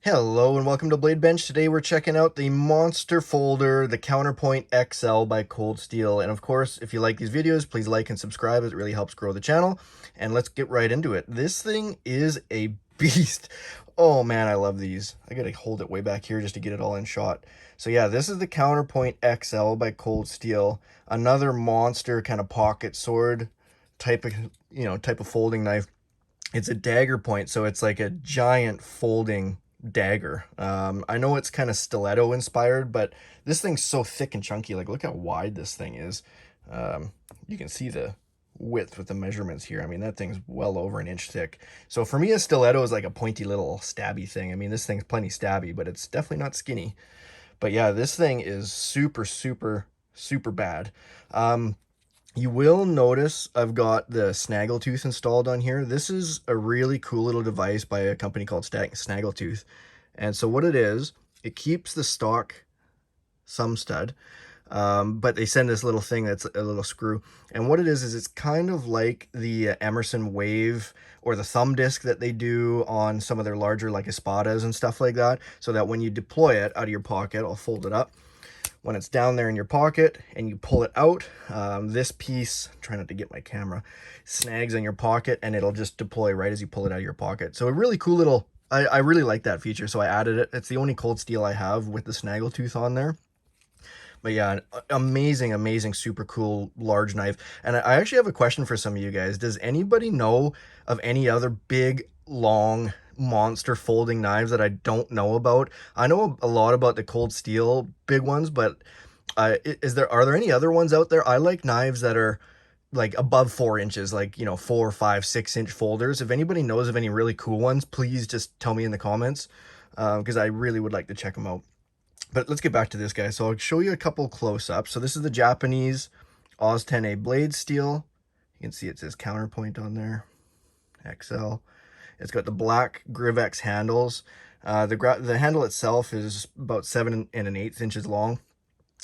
Hello and welcome to Blade Bench. Today we're checking out the monster folder, the Counterpoint XL by Cold Steel. And of course, if you like these videos, please like and subscribe. It really helps grow the channel. And let's get right into it. This thing is a beast. Oh man, I love these. I gotta hold it way back here just to get it all in shot. So yeah, this is the Counterpoint XL by Cold Steel. Another monster kind of pocket sword type of, type of folding knife. It's a dagger point, so it's like a giant folding dagger. I know it's kind of stiletto inspired, but this thing's so thick and chunky. Like, look how wide this thing is. You can see the width with the measurements here. I mean, that thing's well over an inch thick. So for me, a stiletto is like a pointy little stabby thing. I mean, this thing's plenty stabby, but it's definitely not skinny. But yeah, this thing is super, super, super bad. You will notice I've got the Snaggletooth installed on here. This is a really cool little device by a company called Snaggletooth. And so what it is, it keeps the stock thumb stud, but they send this little thing that's a little screw. And what it is it's kind of like the Emerson Wave or the thumb disc that they do on some of their larger like Espadas and stuff like that. So that when you deploy it out of your pocket, I'll fold it up. When it's down there in your pocket and you pull it out, this piece, try not to get my camera, snags in your pocket and it'll just deploy right as you pull it out of your pocket. So a really cool little, I really like that feature, so I added it. It's the only Cold Steel I have with the Snaggletooth on there. But yeah, amazing, amazing, super cool large knife. And I actually have a question for some of you guys. Does anybody know of any other big, long, monster folding knives that I don't know about? I know a lot about the Cold Steel big ones, but are there any other ones out there? I like knives that are like above 4 inches, like, 4, 5, 6 inch folders. If anybody knows of any really cool ones, please just tell me in the comments, because I really would like to check them out. But let's get back to this guy. So I'll show you a couple close-ups. So this is the Japanese AUS10A Blade steel. You can see it says Counterpoint on there, XL. It's got the black Griv-Ex handles. The handle itself is about 7 1/8 inches long.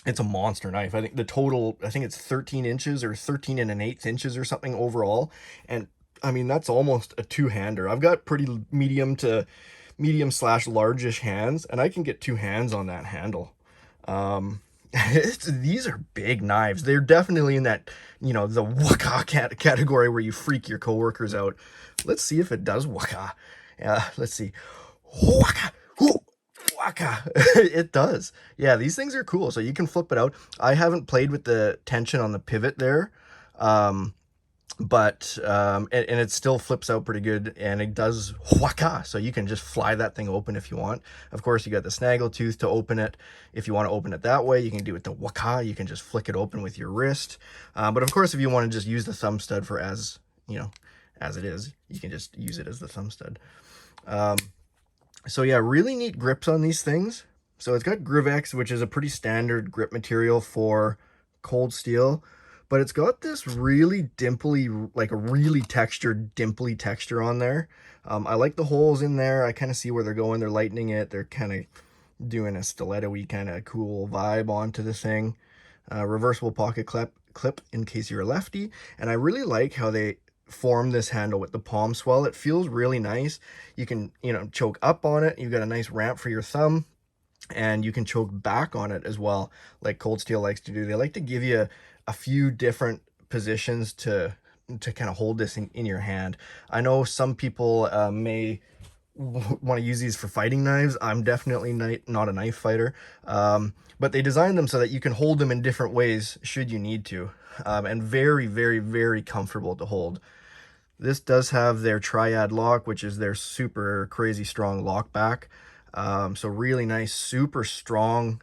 It's a monster knife. I think the total, I think it's 13 inches or 13 1/8 inches or something overall. And I mean, that's almost a two-hander. I've got pretty medium slash largish hands, and I can get two hands on that handle. These are big knives. They're definitely in that, the waka category where you freak your coworkers out. Let's see if it does waka. Let's see. Waka. Waka. It does. Yeah, these things are cool. So you can flip it out. I haven't played with the tension on the pivot there. But it still flips out pretty good, and it does waka, so you can just fly that thing open if you want. Of course, you got the Snaggletooth to open it. If you want to open it that way, you can do it to waka. You can just flick it open with your wrist. But of course, if you want to just use the thumb stud for as it is, you can just use it as the thumb stud. So yeah, really neat grips on these things. So it's got Griv-Ex, which is a pretty standard grip material for Cold Steel. But it's got this really dimply, like a really textured, dimply texture on there. I like the holes in there. I kind of see where they're going. They're lightening it. They're kind of doing a stiletto-y kind of cool vibe onto the thing. Reversible pocket clip in case you're a lefty. And I really like how they form this handle with the palm swell. It feels really nice. You can, choke up on it. You've got a nice ramp for your thumb. And you can choke back on it as well, like Cold Steel likes to do. They like to give you a few different positions to kind of hold this in your hand. I know some people may want to use these for fighting knives. I'm definitely not a knife fighter, but they design them so that you can hold them in different ways should you need to, and very, very, very comfortable to hold. This does have their triad lock, which is their super crazy strong lock back. So really nice, super strong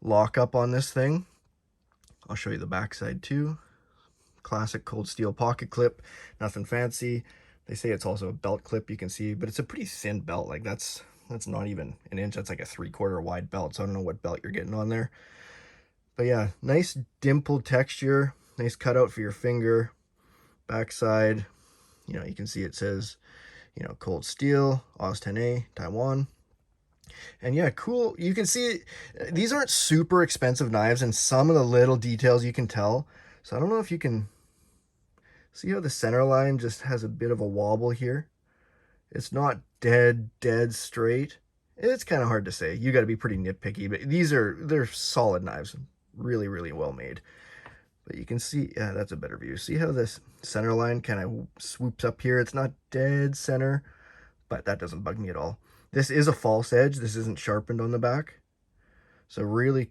lockup on this thing. I'll show you the backside too. Classic Cold Steel pocket clip, nothing fancy. They say it's also a belt clip, you can see, but it's a pretty thin belt. Like that's not even an inch. That's like a 3/4 wide belt. So I don't know what belt you're getting on there. But yeah, nice dimpled texture, nice cutout for your finger. Backside, you can see it says, Cold Steel, AUS10A, Taiwan. And yeah, cool. You can see these aren't super expensive knives, and some of the little details you can tell. So I don't know if you can see how the center line just has a bit of a wobble here. It's not dead straight. It's kind of hard to say. You got to be pretty nitpicky, but they're solid knives. Really, really well made. But you can see, yeah, that's a better view. See how this center line kind of swoops up here? It's not dead center, but that doesn't bug me at all. This is a false edge. This isn't sharpened on the back. So really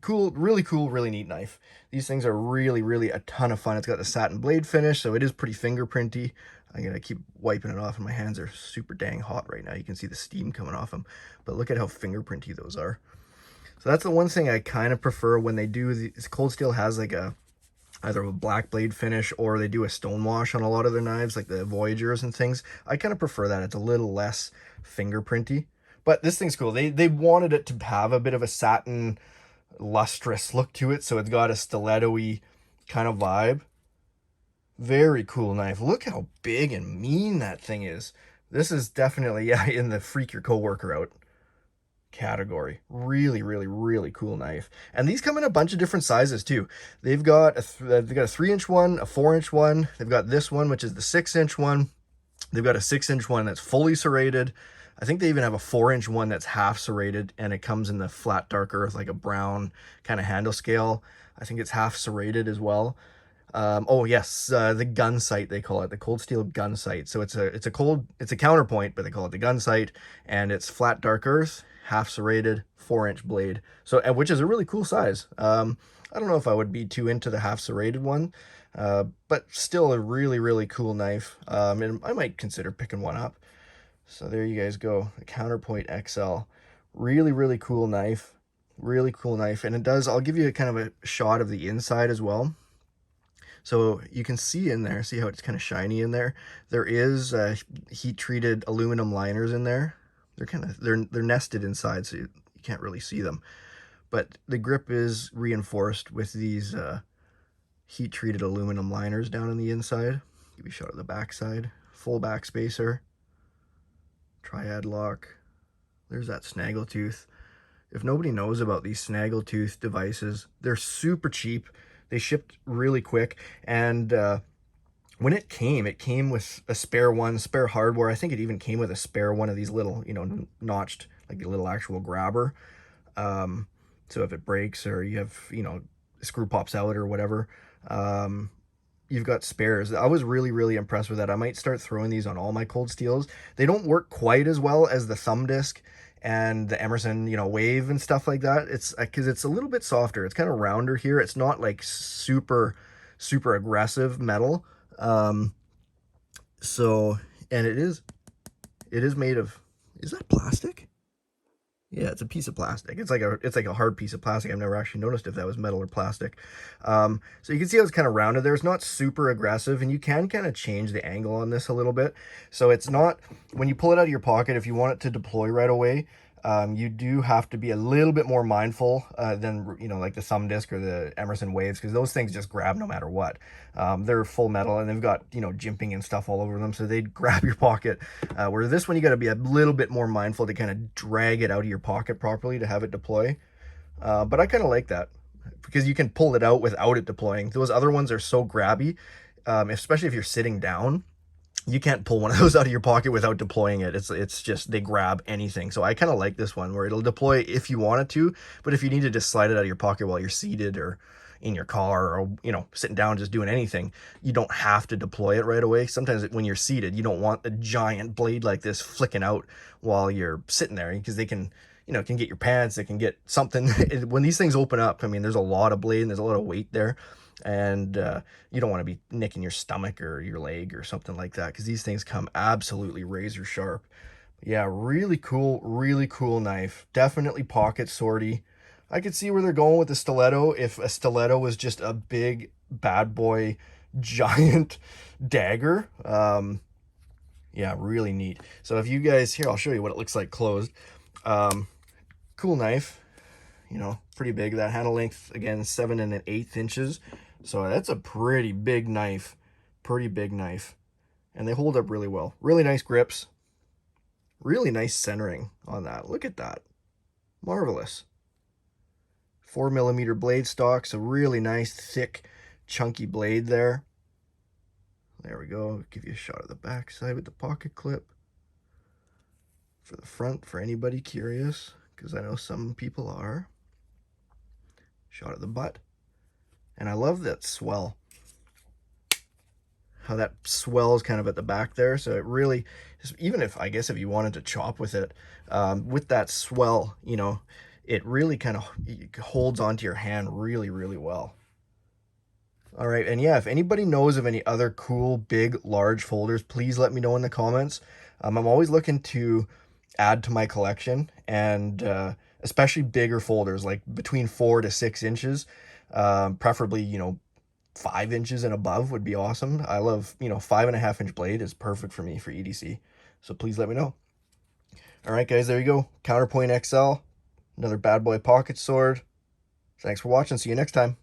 cool, really neat knife. These things are really a ton of fun. It's got the satin blade finish, so it is pretty fingerprinty. I'm gonna keep wiping it off, and my hands are super dang hot right now. You can see the steam coming off them, but look at how fingerprinty those are. So that's the one thing I kind of prefer when they do these. Cold Steel has like either a black blade finish, or they do a stone wash on a lot of their knives, like the Voyagers and things. I kind of prefer that. It's a little less fingerprinty, but this thing's cool. They wanted it to have a bit of a satin lustrous look to it, so it's got a stiletto-y kind of vibe. Very cool knife. Look how big and mean that thing is. This is definitely, yeah, in the freak your coworker out category. Really cool knife. And these come in a bunch of different sizes too. They've got a 3-inch one, a 4-inch one. They've got this one, which is the 6-inch one. They've got a 6-inch one that's fully serrated. I think they even have a 4-inch one that's half serrated, and it comes in the flat dark earth, like a brown kind of handle scale. I think it's half serrated as well. Oh yes, the gun sight, they call it, the Cold Steel gun sight. So it's a counterpoint, but they call it the gun sight, and it's flat dark earth, half serrated, 4-inch blade. So, which is a really cool size. I don't know if I would be too into the half serrated one, but still a really cool knife. And I might consider picking one up. So there you guys go, the Counterpoint XL. Really cool knife. Really cool knife. And it does, I'll give you a kind of a shot of the inside as well. So you can see in there, see how it's kind of shiny in there. There is heat-treated aluminum liners in there. They're nested inside, so you can't really see them. But the grip is reinforced with these heat-treated aluminum liners down on the inside. Give you a shot of the back side. Full back spacer. Triad lock. There's that snaggletooth. If nobody knows about these snaggletooth devices, they're super cheap. They shipped really quick, and when it came with a spare hardware. I think it even came with a spare one of these little, notched, like a little actual grabber. So if it breaks, or you have, a screw pops out or whatever, you've got spares. I was really impressed with that. I might start throwing these on all my Cold Steels. They don't work quite as well as the thumb disc and the Emerson, wave and stuff like that. It's because it's a little bit softer. It's kind of rounder here. It's not like super aggressive metal. So, and it is made of, is that plastic? Yeah, it's a piece of plastic. It's like a hard piece of plastic. I've never actually noticed if that was metal or plastic. So you can see how it's kind of rounded there. It's not super aggressive, and you can kind of change the angle on this a little bit. So it's not, when you pull it out of your pocket, if you want it to deploy right away, you do have to be a little bit more mindful than, like the thumb disc or the Emerson waves, because those things just grab no matter what. They're full metal, and they've got, jimping and stuff all over them, so they'd grab your pocket. Where this one, you got to be a little bit more mindful to kind of drag it out of your pocket properly to have it deploy. But I kind of like that, because you can pull it out without it deploying. Those other ones are so grabby, especially if you're sitting down. You can't pull one of those out of your pocket without deploying it. It's just, they grab anything. So I kind of like this one, where it'll deploy if you want it to, but if you need to just slide it out of your pocket while you're seated or in your car, or sitting down just doing anything, you don't have to deploy it right away. Sometimes when you're seated, you don't want a giant blade like this flicking out while you're sitting there, because they can, it can get your pants, it can get something. When these things open up, I mean, there's a lot of blade and there's a lot of weight there. And you don't want to be nicking your stomach or your leg or something like that, because these things come absolutely razor sharp. Yeah, really cool knife. Definitely pocket sortie. I could see where they're going with the stiletto, if a stiletto was just a big bad boy giant dagger. Yeah, really neat. So if you guys, here, I'll show you what it looks like closed. Cool knife, pretty big. That handle length, again, 7 1/8 inches. So that's a pretty big knife. And they hold up really well. Really nice grips. Really nice centering on that. Look at that. Marvelous. 4mm blade stock. So really nice, thick, chunky blade there. There we go. Give you a shot of the back side with the pocket clip. for the front for anybody curious, because I know some people are. Shot at the butt. And I love that swell. How that swells kind of at the back there. So it really, even if, I guess if you wanted to chop with it, with that swell, you know, it really kind of holds onto your hand really, really well. All right, and yeah, if anybody knows of any other cool, big, large folders, please let me know in the comments. I'm always looking to add to my collection, and especially bigger folders, like between 4 to 6 inches, preferably, you know, 5 inches and above would be awesome. I love, you know, 5.5 inch blade is perfect for me for EDC. So please let me know. All right, guys, there you go. Counterpoint XL, another bad boy pocket sword. Thanks for watching. See you next time.